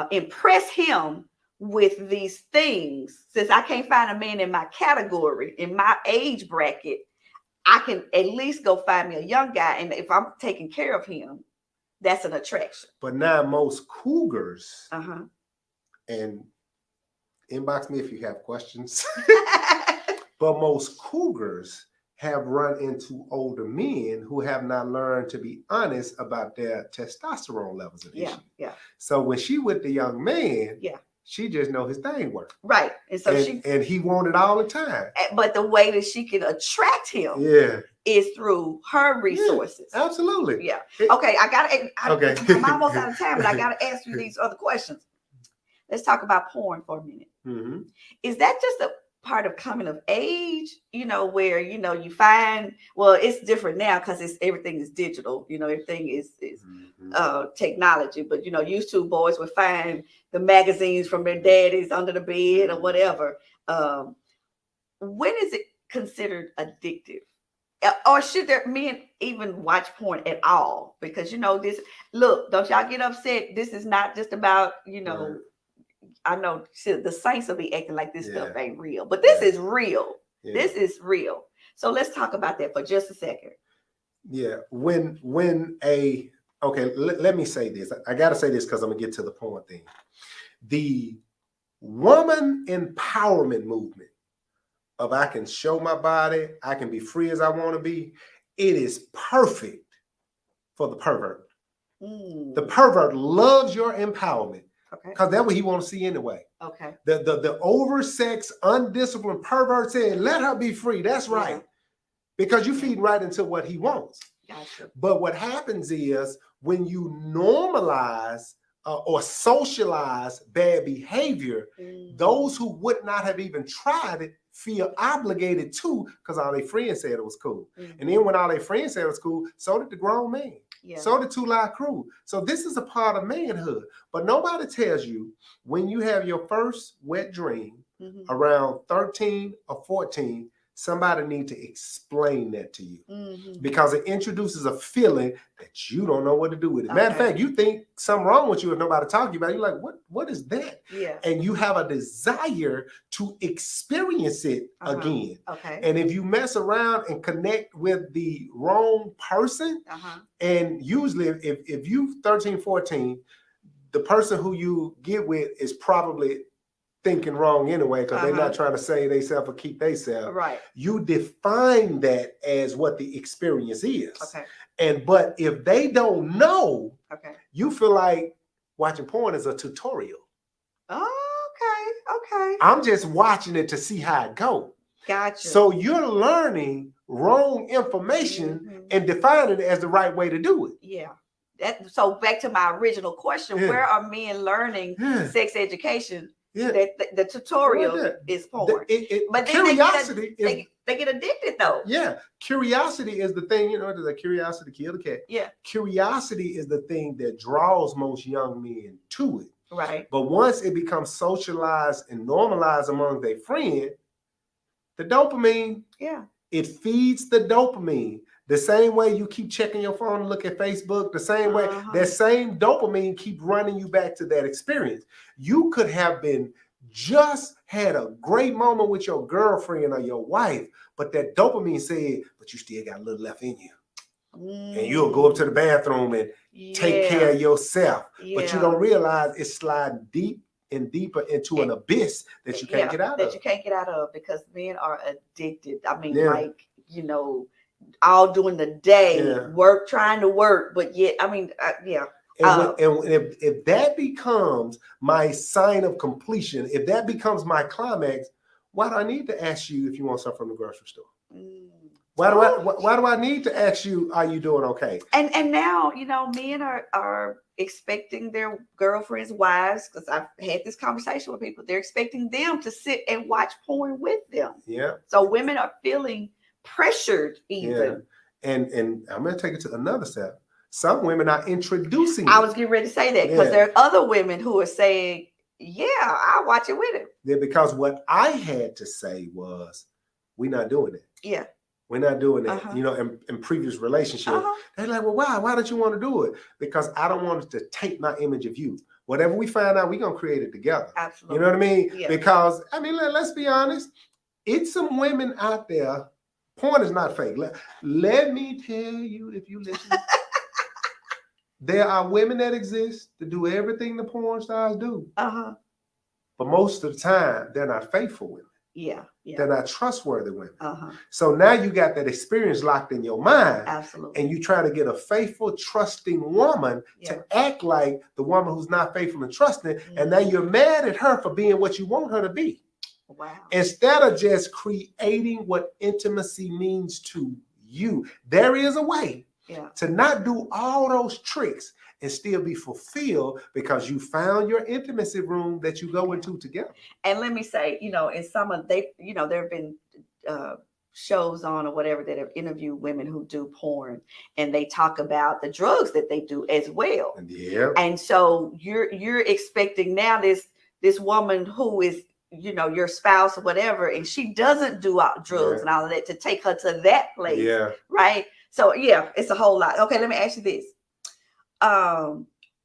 impress him with these things. Since I can't find a man in my category, in my age bracket, I can at least go find me a young guy. And if I'm taking care of him, that's an attraction. But now most cougars, and inbox me if you have questions, but most cougars have run into older men who have not learned to be honest about their testosterone levels. So when she with the young man, she just know his thing work. Right. And so and he want it all the time. But the way that she can attract him is through her resources. Absolutely. Okay, I'm almost out of time, but I gotta ask you these other questions. Let's talk about porn for a minute. Is that just a part of coming of age, where you find, well, it's different now because everything is digital, everything is technology, but used to boys would find the magazines from their daddies under the bed or whatever. When is it considered addictive? Or should there men even watch porn at all? Because this, look, don't y'all get upset. This is not just about I know the saints will be acting like this stuff ain't real, but this is real. This is real. So let's talk about that for just a second. Let me say this. I got to say this because I'm going to get to the porn thing. The woman empowerment movement of I can show my body, I can be free as I want to be, it is perfect for the pervert. The pervert loves your empowerment. Okay. Because that's what he wants to see anyway. Okay. The oversexed, undisciplined pervert saying, let her be free. That's right. Because you feed right into what he wants. Gotcha. But what happens is when you normalize or socialize bad behavior, those who would not have even tried it feel obligated to, because all their friends said it was cool. And then when all their friends said it was cool, so did the grown man. So did Two Live Crew. So this is a part of manhood. But nobody tells you when you have your first wet dream around 13 or 14, somebody need to explain that to you because it introduces a feeling that you don't know what to do with it. Matter of fact, you think something wrong with you if nobody talking to you about it. You're like, what is that? Yeah. And you have a desire to experience it again. Okay. And if you mess around and connect with the wrong person, and usually if you 13, 14, the person who you get with is probably thinking wrong anyway, because they're not trying to save themselves or keep themselves. Right. You define that as what the experience is. Okay. But if they don't know, you feel like watching porn is a tutorial. Okay. I'm just watching it to see how it goes. Gotcha. So you're learning wrong information and defining it as the right way to do it. Yeah. So back to my original question, where are men learning sex education? The tutorial is porn. But curiosity they get addicted though. Yeah. Curiosity is the thing, the curiosity kill the cat. Yeah. Curiosity is the thing that draws most young men to it. Right. But once it becomes socialized and normalized among their friend, the dopamine, it feeds the dopamine. The same way you keep checking your phone and look at Facebook, the same way, that same dopamine keep running you back to that experience. You could have been just had a great moment with your girlfriend or your wife, but that dopamine said, but you still got a little left in you. And you'll go up to the bathroom and take care of yourself. But you don't realize it's sliding deep and deeper into an abyss that you can't get out of. That you can't get out of because men are addicted. I mean, all during the day, trying to work, but yet, I mean, And if that becomes my sign of completion, if that becomes my climax, why do I need to ask you if you want something from the grocery store? Why do I need to ask you, are you doing okay? And now, men are expecting their girlfriends, wives, because I've had this conversation with people, they're expecting them to sit and watch porn with them. Yeah. So women are feeling pressured even. Yeah. And I'm going to take it to another step. Some women are introducing I was getting ready to say that because there are other women who are saying, I'll watch it with him. Yeah, because what I had to say was, we're not doing it. Yeah. We're not doing it. In previous relationships, they're like, well, why? Why don't you want to do it? Because I don't want it to taint my image of you. Whatever we find out, we're going to create it together. Absolutely. You know what I mean? Yeah. Because, I mean, let's be honest. It's some women out there. Porn is not fake. Let me tell you, if you listen, there are women that exist to do everything the porn stars do. But most of the time, they're not faithful women. Yeah. They're not trustworthy women. So now you got that experience locked in your mind. Absolutely. And you try to get a faithful, trusting woman to act like the woman who's not faithful and trusting. And now you're mad at her for being what you want her to be. Wow. Instead of just creating what intimacy means to you, there is a way to not do all those tricks and still be fulfilled because you found your intimacy room that you go into together. And let me say, in some of there have been shows on or whatever that have interviewed women who do porn, and they talk about the drugs that they do as well. Yeah. And so you're expecting now this woman who is your spouse or whatever, and she doesn't do drugs and all of that to take her to that place. Yeah. Right. So it's a whole lot. Okay, let me ask you this.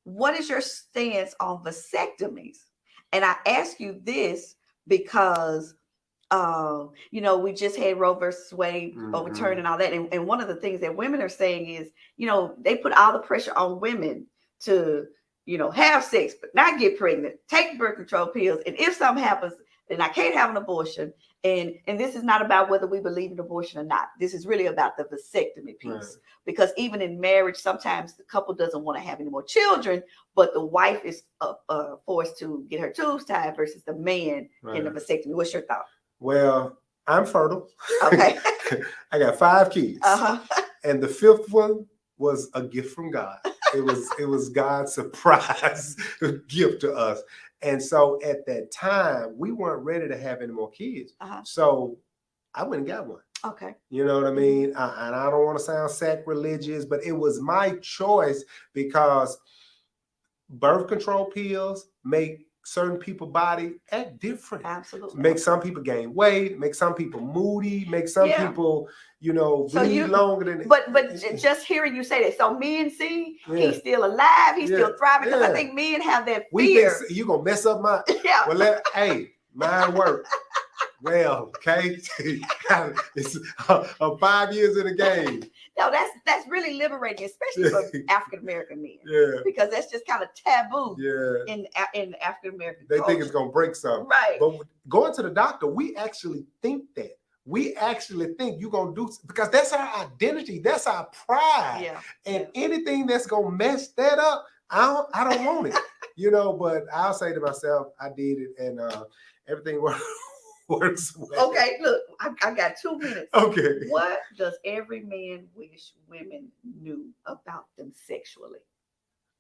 What is your stance on vasectomies? And I ask you this because we just had Roe versus Wade overturned and all that. And one of the things that women are saying is, they put all the pressure on women to have sex, but not get pregnant, take birth control pills. And if something happens, then I can't have an abortion. And this is not about whether we believe in abortion or not. This is really about the vasectomy piece. Right. Because even in marriage, sometimes the couple doesn't want to have any more children, but the wife is forced to get her tubes tied versus the man in the vasectomy. What's your thought? Well, I'm fertile. Okay. I got 5 kids. And the 5th one was a gift from God. It was God's surprise gift to us. And so at that time, we weren't ready to have any more kids. So I went and got one. Okay. You know what I mean? And I don't want to sound sacrilegious, but it was my choice because birth control pills make certain people's body act different. Absolutely. Make some people gain weight, make some people moody, make some people, bleed longer than. But just hearing you say that, so men see he's still alive, he's still thriving. Because I think men have that fear. We think you gonna mess up my. Well, mine work. Well, okay, it's 5 years in the game. No, that's really liberating, especially for African American men. Yeah, because that's just kind of taboo. Yeah, in African American. They think it's gonna break something, right? But going to the doctor, we actually think that. We actually think you're gonna do, because that's our identity, that's our pride. Yeah. And anything that's gonna mess that up, I don't want it. But I'll say to myself, I did it, and everything works well. Okay, look, I got 2 minutes. Okay. What does every man wish women knew about them sexually?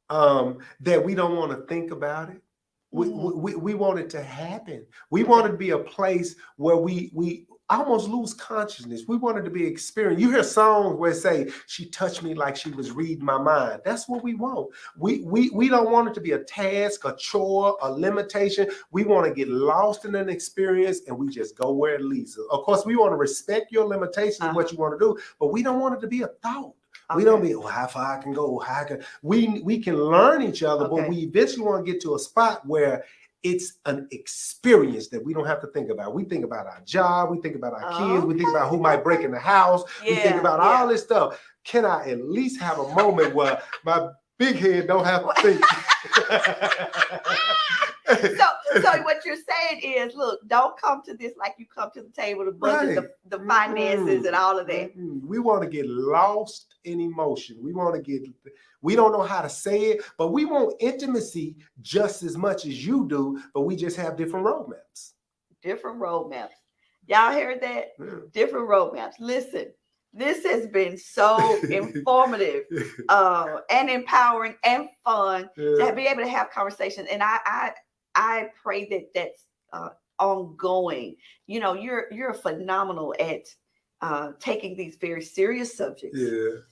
That we don't want to think about it. We want it to happen. We want it to be a place where we almost lose consciousness. We want it to be experienced. You hear songs where it say, she touched me like she was reading my mind. That's what we want. We don't want it to be a task, a chore, a limitation. We want to get lost in an experience and we just go where it leads us. Of course, we want to respect your limitations and what you want to do, but we don't want it to be a thought. We don't be, how far I can go, how I can. We can learn each other, but we eventually want to get to a spot where it's an experience that we don't have to think about. We think about our job, we think about our kids, we think about who might break in the house, we think about all this stuff. Can I at least have a moment where my big head don't have to think? So what you're saying is, look, don't come to this like you come to the table to budget the finances and all of that. We want to get lost in emotion. We don't know how to say it, but we want intimacy just as much as you do, but we just have different roadmaps. Different roadmaps. Y'all heard that? Yeah. Different roadmaps. Listen, this has been so informative and empowering and fun to be able to have conversations. And I pray that that's ongoing. You're phenomenal at taking these very serious subjects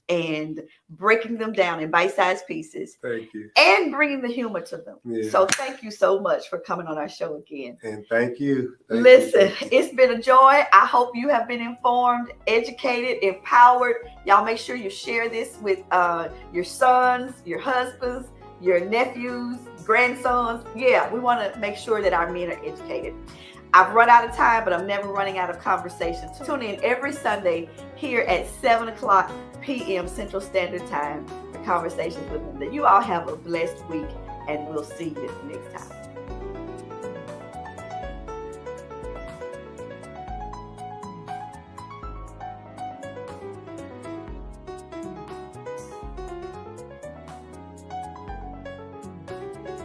and breaking them down in bite-sized pieces. Thank you. And bringing the humor to them. Yeah. So thank you so much for coming on our show again. And thank you. Listen, it's been a joy. I hope you have been informed, educated, empowered. Y'all make sure you share this with your sons, your husbands, your nephews, grandsons. Yeah, we want to make sure that our men are educated. I've run out of time, but I'm never running out of conversation. Tune in every Sunday here at 7:00 p.m. Central Standard Time for Conversations with Linda. You all have a blessed week, and we'll see you next time.